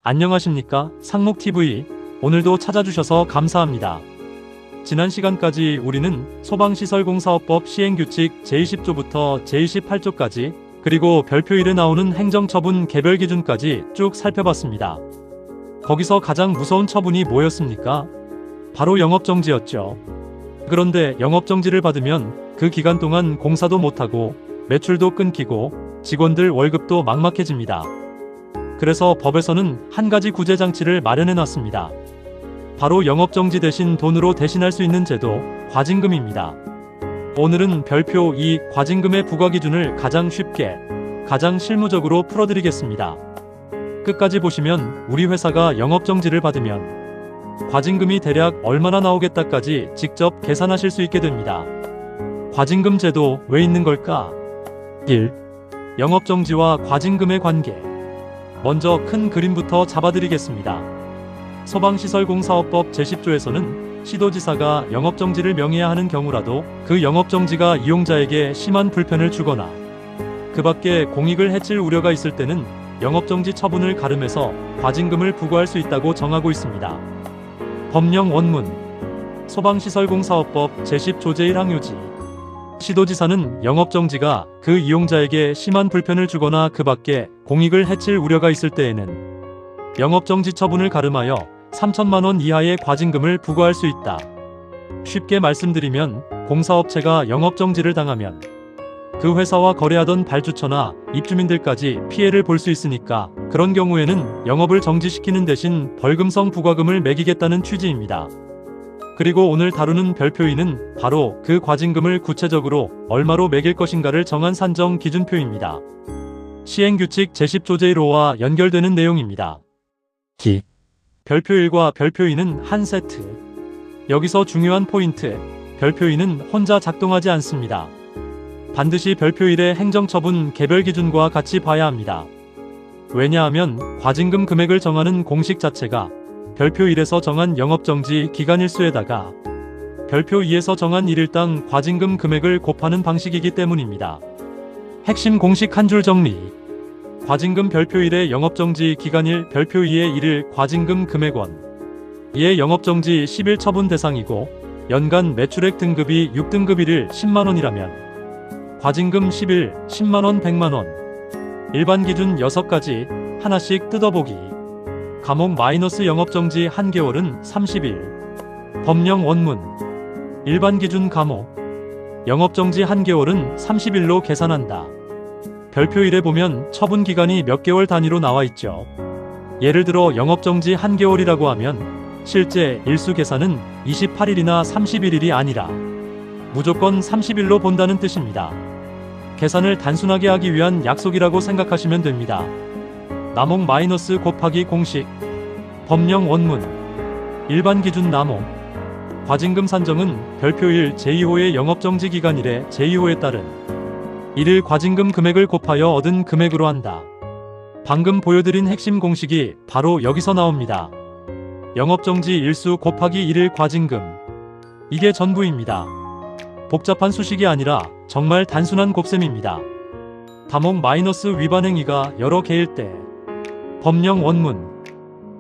안녕하십니까? 상목TV. 오늘도 찾아주셔서 감사합니다. 지난 시간까지 우리는 소방시설공사업법 시행규칙 제20조부터 제28조까지 그리고 별표일에 나오는 행정처분 개별기준까지 쭉 살펴봤습니다. 거기서 가장 무서운 처분이 뭐였습니까? 바로 영업정지였죠. 그런데 영업정지를 받으면 그 기간 동안 공사도 못하고 매출도 끊기고 직원들 월급도 막막해집니다. 그래서 법에서는 한 가지 구제장치를 마련해놨습니다. 바로 영업정지 대신 돈으로 대신할 수 있는 제도, 과징금입니다. 오늘은 별표 2 과징금의 부과기준을 가장 쉽게, 가장 실무적으로 풀어드리겠습니다. 끝까지 보시면 우리 회사가 영업정지를 받으면 과징금이 대략 얼마나 나오겠다까지 직접 계산하실 수 있게 됩니다. 과징금 제도 왜 있는 걸까? 1. 영업정지와 과징금의 관계. 먼저 큰 그림부터 잡아드리겠습니다. 소방시설공사업법 제10조에서는 시도지사가 영업정지를 명해야 하는 경우라도 그 영업정지가 이용자에게 심한 불편을 주거나 그 밖에 공익을 해칠 우려가 있을 때는 영업정지 처분을 가름해서 과징금을 부과할 수 있다고 정하고 있습니다. 법령 원문 소방시설공사업법 제10조 제1항 요지 시도지사는 영업정지가 그 이용자에게 심한 불편을 주거나 그 밖에 공익을 해칠 우려가 있을 때에는 영업정지 처분을 가름하여 3천만 원 이하의 과징금을 부과할 수 있다. 쉽게 말씀드리면 공사업체가 영업정지를 당하면 그 회사와 거래하던 발주처나 입주민들까지 피해를 볼 수 있으니까 그런 경우에는 영업을 정지시키는 대신 벌금성 부과금을 매기겠다는 취지입니다. 그리고 오늘 다루는 별표 2는 바로 그 과징금을 구체적으로 얼마로 매길 것인가를 정한 산정 기준표입니다. 시행규칙 제10조 제1호와 연결되는 내용입니다. 별표 1과 별표 2는 한 세트. 여기서 중요한 포인트, 별표 2는 혼자 작동하지 않습니다. 반드시 별표 1의 행정처분 개별기준과 같이 봐야 합니다. 왜냐하면 과징금 금액을 정하는 공식 자체가 별표 1에서 정한 영업정지 기간일수에다가 별표 2에서 정한 일일당 과징금 금액을 곱하는 방식이기 때문입니다. 핵심 공식 한 줄 정리. 과징금 별표 1의 영업정지 기간일 별표 2의 일일 과징금 금액원. 이의 영업정지 10일 처분 대상이고 연간 매출액 등급이 6등급 1일 10만원이라면 과징금 10일 10만원 100만원. 일반 기준 6가지 하나씩 뜯어보기. 감옥 마이너스 영업정지 1개월은 30일. 법령 원문 일반 기준 감옥 영업정지 1개월은 30일로 계산한다. 별표 1에 보면 처분 기간이 몇 개월 단위로 나와 있죠. 예를 들어 영업정지 1개월이라고 하면 실제 일수 계산은 28일이나 31일이 아니라 무조건 30일로 본다는 뜻입니다. 계산을 단순하게 하기 위한 약속이라고 생각하시면 됩니다. 남옥 마이너스 곱하기 공식 법령 원문 일반 기준 남옥 과징금 산정은 별표 1 제2호의 영업정지 기간일에 제2호에 따른 일일 과징금 금액을 곱하여 얻은 금액으로 한다. 방금 보여드린 핵심 공식이 바로 여기서 나옵니다. 영업정지 일수 곱하기 일일 과징금. 이게 전부입니다. 복잡한 수식이 아니라 정말 단순한 곱셈입니다. 다목 마이너스 위반 행위가 여러 개일 때 법령 원문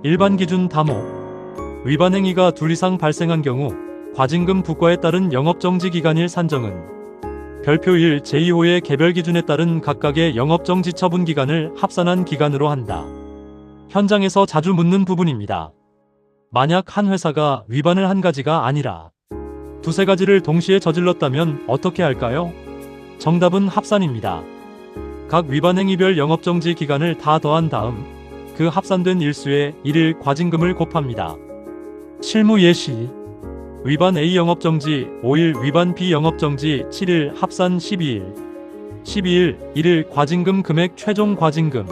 일반 기준 다목 위반 행위가 둘 이상 발생한 경우 과징금 부과에 따른 영업정지 기간일 산정은 별표 1 제2호의 개별 기준에 따른 각각의 영업정지 처분 기간을 합산한 기간으로 한다. 현장에서 자주 묻는 부분입니다. 만약 한 회사가 위반을 한 가지가 아니라 두세 가지를 동시에 저질렀다면 어떻게 할까요? 정답은 합산입니다. 각 위반 행위별 영업정지 기간을 다 더한 다음 그 합산된 일수의 일일 과징금을 곱합니다. 실무 예시 위반 A 영업정지 5일 위반 B 영업정지 7일 합산 12일 12일 일일 과징금 금액 최종 과징금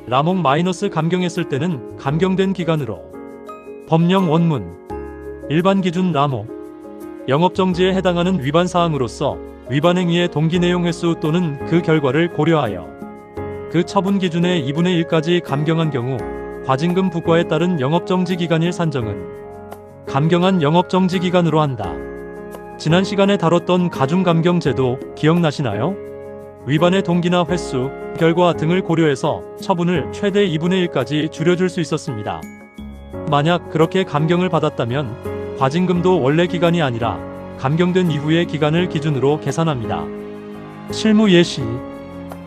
라목 마이너스 감경했을 때는 감경된 기간으로 법령 원문 일반 기준 라목 영업정지에 해당하는 위반 사항으로서 위반 행위의 동기 내용 횟수 또는 그 결과를 고려하여 그 처분 기준의 2분의 1까지 감경한 경우 과징금 부과에 따른 영업정지 기간일 산정은 감경한 영업정지 기간으로 한다. 지난 시간에 다뤘던 가중감경 제도 기억나시나요? 위반의 동기나 횟수, 결과 등을 고려해서 처분을 최대 2분의 1까지 줄여줄 수 있었습니다. 만약 그렇게 감경을 받았다면 과징금도 원래 기간이 아니라 감경된 이후의 기간을 기준으로 계산합니다. 실무 예시.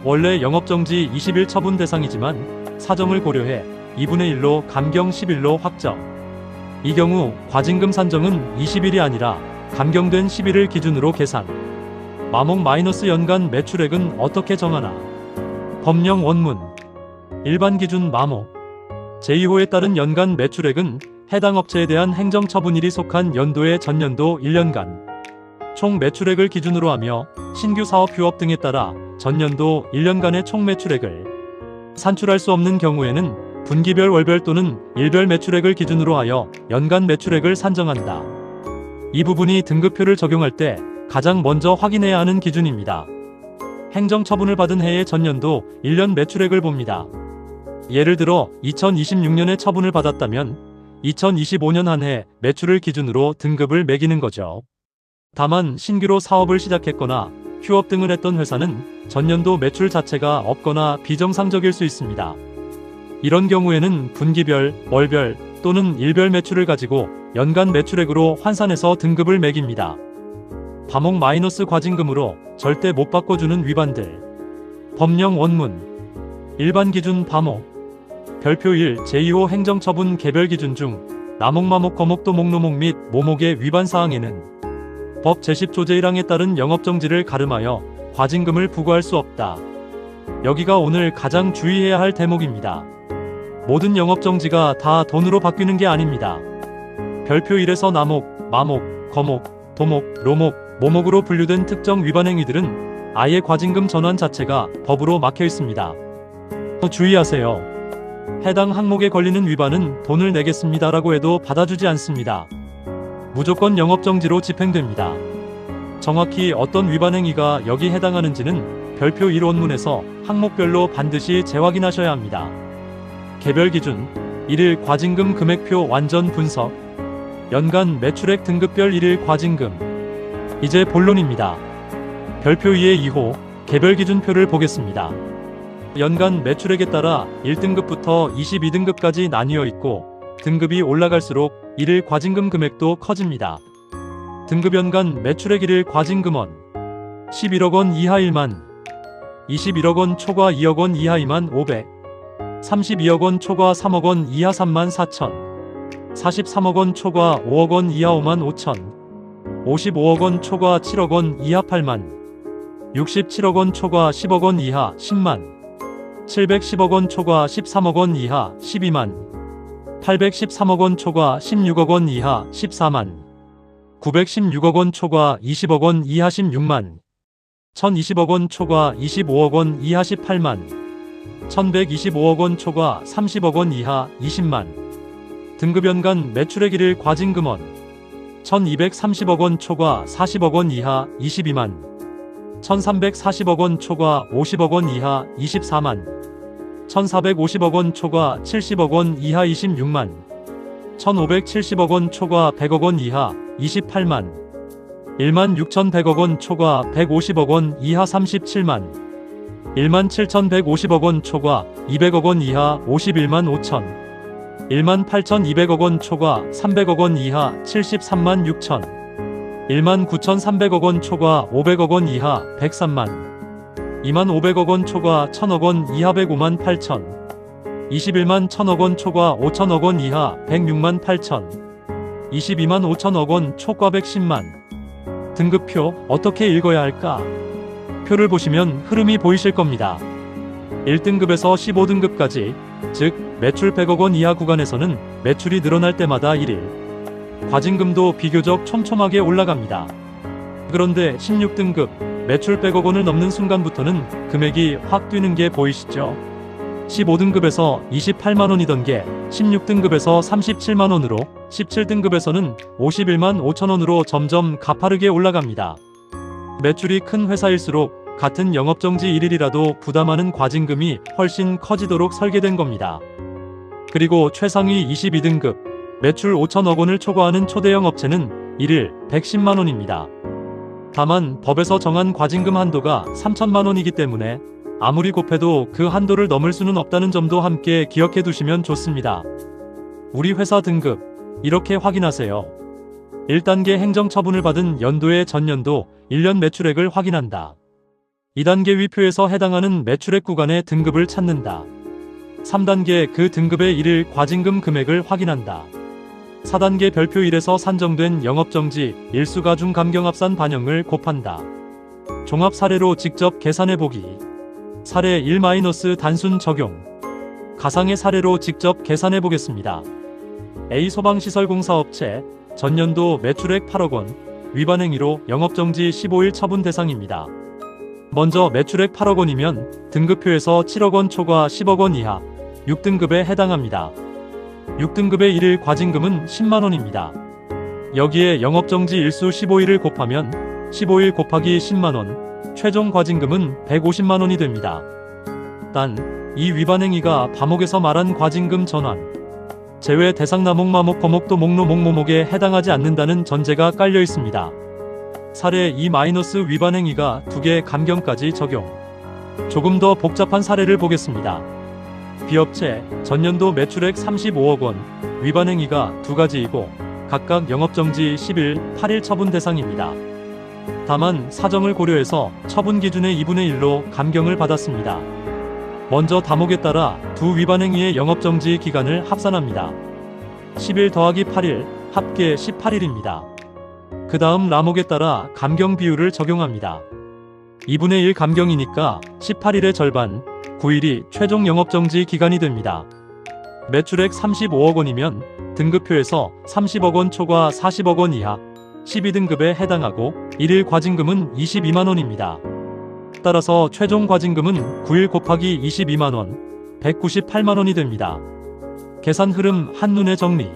원래 영업정지 20일 처분 대상이지만 사정을 고려해 2분의 1로 감경 10일로 확정. 이 경우 과징금 산정은 20일이 아니라 감경된 10일을 기준으로 계산. 마목 마이너스 연간 매출액은 어떻게 정하나? 법령 원문. 일반 기준 마목. 제2호에 따른 연간 매출액은 해당 업체에 대한 행정처분일이 속한 연도의 전년도 1년간 총 매출액을 기준으로 하며 신규 사업 휴업 등에 따라 전년도 1년간의 총 매출액을 산출할 수 없는 경우에는 분기별 월별 또는 일별 매출액을 기준으로 하여 연간 매출액을 산정한다. 이 부분이 등급표를 적용할 때 가장 먼저 확인해야 하는 기준입니다. 행정처분을 받은 해의 전년도 1년 매출액을 봅니다. 예를 들어 2026년에 처분을 받았다면 2025년 한 해 매출을 기준으로 등급을 매기는 거죠. 다만 신규로 사업을 시작했거나 휴업 등을 했던 회사는 전년도 매출 자체가 없거나 비정상적일 수 있습니다. 이런 경우에는 분기별, 월별 또는 일별 매출을 가지고 연간 매출액으로 환산해서 등급을 매깁니다. 과목 마이너스 과징금으로 절대 못 바꿔주는 위반들. 법령 원문. 일반 기준 과목. 별표 1 제2호 행정처분 개별 기준 중 나목 마목 거목 도목 노목 및 모목의 위반 사항에는 법 제10조 제1항에 따른 영업정지를 가름하여 과징금을 부과할 수 없다. 여기가 오늘 가장 주의해야 할 대목입니다. 모든 영업정지가 다 돈으로 바뀌는 게 아닙니다. 별표 1에서 나목, 마목, 거목, 도목, 로목, 모목으로 분류된 특정 위반 행위들은 아예 과징금 전환 자체가 법으로 막혀 있습니다. 주의하세요. 해당 항목에 걸리는 위반은 돈을 내겠습니다라고 해도 받아주지 않습니다. 무조건 영업정지로 집행됩니다. 정확히 어떤 위반 행위가 여기 해당하는지는 별표 1 원문에서 항목별로 반드시 재확인하셔야 합니다. 개별 기준 1일 과징금 금액표 완전 분석. 연간 매출액 등급별 1일 과징금. 이제 본론입니다. 별표 2의 2호 개별 기준표를 보겠습니다. 연간 매출액에 따라 1등급부터 22등급까지 나뉘어 있고 등급이 올라갈수록 1일 과징금 금액도 커집니다. 등급 연간 매출액 1일 과징금원 11억 원 이하 1만, 21억 원 초과 2억 원 이하 2만 500, 32억 원 초과 3억 원 이하 3만 4천, 43억 원 초과 5억 원 이하 5만 5천, 55억 원 초과 7억 원 이하 8만, 67억 원 초과 10억 원 이하 10만, 710억 원 초과 13억 원 이하 12만, 813억 원 초과 16억 원 이하 14만, 916억 원 초과 20억 원 이하 16만, 1020억 원 초과 25억 원 이하 18만, 1125억 원 초과 30억 원 이하 20만. 등급 연간 매출액 1일 과징금원 1230억 원 초과 40억 원 이하 22만, 1340억 원 초과 50억 원 이하 24만, 1450억 원 초과 70억 원 이하 26만, 1570억 원 초과 100억 원 이하 28만, 16,100억 원 초과 150억 원 이하 37만, 17,150억 원 초과 200억 원 이하 51만 5천, 18,200억 원 초과 300억 원 이하 73만 6천, 19,300억 원 초과 500억 원 이하 103만, 25,500억 원 초과 1,000억 원 이하 105만 8천, 21만 1,000억 원 초과 5,000억 원 이하 106만 8천, 22만 5천억 원 초과 110만. 등급표 어떻게 읽어야 할까? 표를 보시면 흐름이 보이실 겁니다. 1등급에서 15등급까지, 즉 매출 100억 원 이하 구간에서는 매출이 늘어날 때마다 1일 과징금도 비교적 촘촘하게 올라갑니다. 그런데 16등급 매출 100억 원을 넘는 순간부터는 금액이 확 뛰는 게 보이시죠? 15등급에서 28만 원이던 게 16등급에서 37만 원으로, 17등급에서는 51만 5천 원으로 점점 가파르게 올라갑니다. 매출이 큰 회사일수록 같은 영업정지 1일이라도 부담하는 과징금이 훨씬 커지도록 설계된 겁니다. 그리고 최상위 22등급, 매출 5천억 원을 초과하는 초대형 업체는 1일 110만 원입니다. 다만 법에서 정한 과징금 한도가 3천만 원이기 때문에 아무리 곱해도 그 한도를 넘을 수는 없다는 점도 함께 기억해 두시면 좋습니다. 우리 회사 등급 이렇게 확인하세요. 1단계 행정처분을 받은 연도의 전년도 1년 매출액을 확인한다. 2단계 위표에서 해당하는 매출액 구간의 등급을 찾는다. 3단계 그 등급의 일일 과징금 금액을 확인한다. 4단계 별표 1에서 산정된 영업정지 일수가중 감경합산 반영을 곱한다. 종합 사례로 직접 계산해보기. 사례 1 마이너스 단순 적용. 가상의 사례로 직접 계산해보겠습니다. A 소방시설공사업체 전년도 매출액 8억 원, 위반 행위로 영업정지 15일 처분 대상입니다. 먼저 매출액 8억 원이면 등급표에서 7억 원 초과 10억 원 이하 6등급에 해당합니다. 6등급의 일일 과징금은 10만 원입니다. 여기에 영업정지 일수 15일을 곱하면 15일 곱하기 10만 원, 최종 과징금은 150만 원이 됩니다. 단 이 위반 행위가 과목에서 말한 과징금 전환, 제외 대상 나목 마목 거목도 목로 목모목에 해당하지 않는다는 전제가 깔려 있습니다. 사례 2 마이너스 위반 행위가 2개 감경까지 적용. 조금 더 복잡한 사례를 보겠습니다. B업체 전년도 매출액 35억 원, 위반 행위가 2가지이고 각각 영업정지 10일, 8일 처분 대상입니다. 다만 사정을 고려해서 처분 기준의 2분의 1로 감경을 받았습니다. 먼저 다목에 따라 두 위반 행위의 영업정지 기간을 합산합니다. 10일 더하기 8일, 합계 18일입니다. 그 다음 라목에 따라 감경 비율을 적용합니다. 2분의 1 감경이니까 18일의 절반, 9일이 최종 영업정지 기간이 됩니다. 매출액 35억 원이면 등급표에서 30억 원 초과 40억 원 이하 12등급에 해당하고 일일 과징금은 22만 원입니다. 따라서 최종 과징금은 9일 곱하기 22만 원, 198만 원이 됩니다. 계산 흐름 한눈에 정리.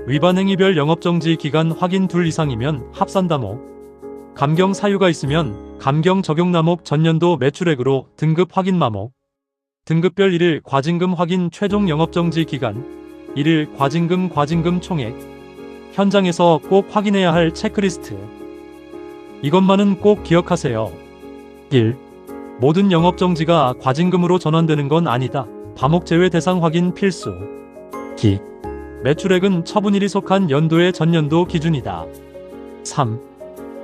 위반 행위별 영업정지 기간 확인 둘 이상이면 합산 다목, 감경 사유가 있으면 감경 적용 나목 전년도 매출액으로 등급 확인 마목, 등급별 일일 과징금 확인 최종 영업정지 기간, 일일 과징금 총액, 현장에서 꼭 확인해야 할 체크리스트. 이것만은 꼭 기억하세요. 1. 모든 영업정지가 과징금으로 전환되는 건 아니다. 과목 제외 대상 확인 필수. 2. 매출액은 처분일이 속한 연도의 전년도 기준이다. 3.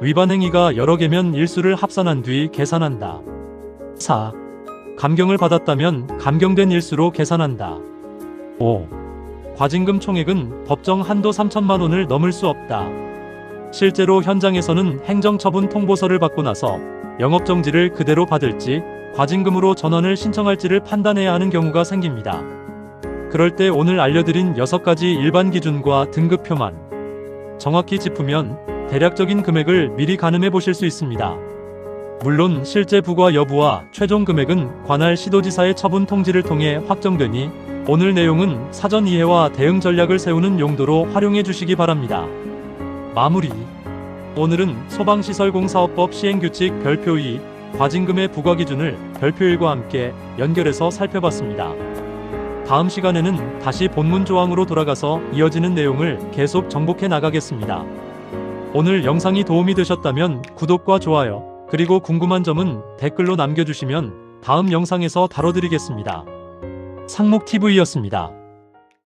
위반 행위가 여러 개면 일수를 합산한 뒤 계산한다. 4. 감경을 받았다면 감경된 일수로 계산한다. 5. 과징금 총액은 법정 한도 3천만 원을 넘을 수 없다. 실제로 현장에서는 행정처분 통보서를 받고 나서 영업정지를 그대로 받을지 과징금으로 전환을 신청할지를 판단해야 하는 경우가 생깁니다. 그럴 때 오늘 알려드린 6가지 일반 기준과 등급표만 정확히 짚으면 대략적인 금액을 미리 가늠해 보실 수 있습니다. 물론 실제 부과 여부와 최종 금액은 관할 시도지사의 처분 통지를 통해 확정되니 오늘 내용은 사전 이해와 대응 전략을 세우는 용도로 활용해 주시기 바랍니다. 마무리. 오늘은 소방시설공사업법 시행규칙 별표 2 과징금의 부과 기준을 별표 1과 함께 연결해서 살펴봤습니다. 다음 시간에는 다시 본문 조항으로 돌아가서 이어지는 내용을 계속 정복해 나가겠습니다. 오늘 영상이 도움이 되셨다면 구독과 좋아요, 그리고 궁금한 점은 댓글로 남겨주시면 다음 영상에서 다뤄드리겠습니다. 상목TV였습니다.